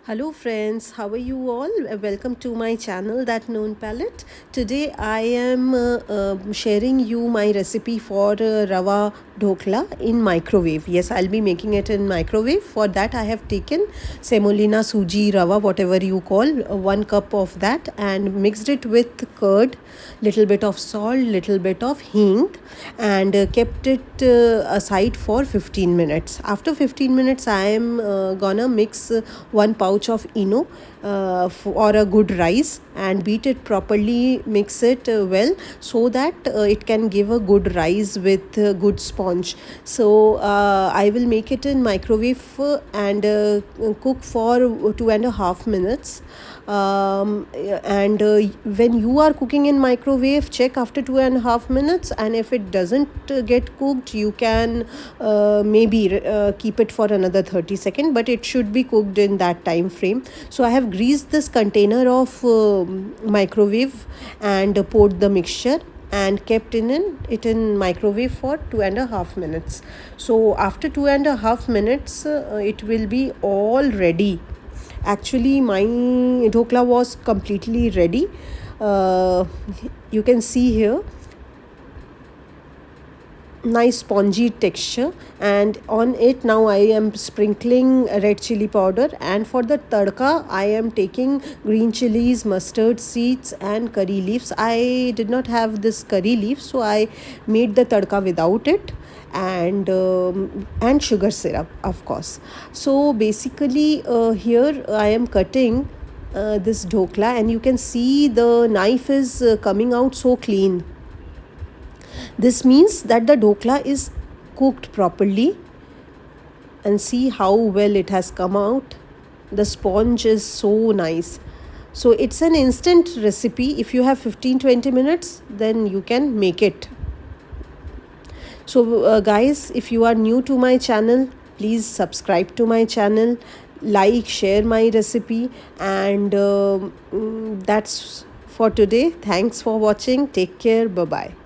Hello friends, how are you all? Welcome to my channel, That Known Palette. Today I am sharing you my recipe for rava dhokla in microwave. Yes, I'll be making it in microwave. For that I have taken semolina, suji, rava, whatever you call, 1 cup of that, and mixed it with curd, little bit of salt, little bit of hing, and kept it aside for 15 minutes. After 15 minutes I am gonna mix 1 pouch of eno or a good rice and beat it properly, mix it well, so that it can give a good rice with good sponge. So I will make it in microwave and cook for 2.5 minutes. And when you are cooking in microwave, check after 2.5 minutes, and if it doesn't get cooked, you can maybe keep it for another 30 seconds, but it should be cooked in that time frame. So I have greased this container of microwave and poured the mixture and kept it in microwave for 2.5 minutes. So after 2.5 minutes it will be all ready. Actually my dhokla was completely ready. You can see here, nice spongy texture, and on it now I am sprinkling red chili powder, and for the tadka I am taking green chilies, mustard seeds and curry leaves. I did not have this curry leaf, so I made the tadka without it, and sugar syrup, of course. So basically here I am cutting this dhokla, and you can see the knife is coming out so clean. This means that the dhokla is cooked properly, and see how well it has come out. The sponge is so nice. So it's an instant recipe. If you have 15-20 minutes, then you can make it. So guys, if you are new to my channel, please subscribe to my channel, like, share my recipe, and that's for today. Thanks for watching. Take care. Bye bye.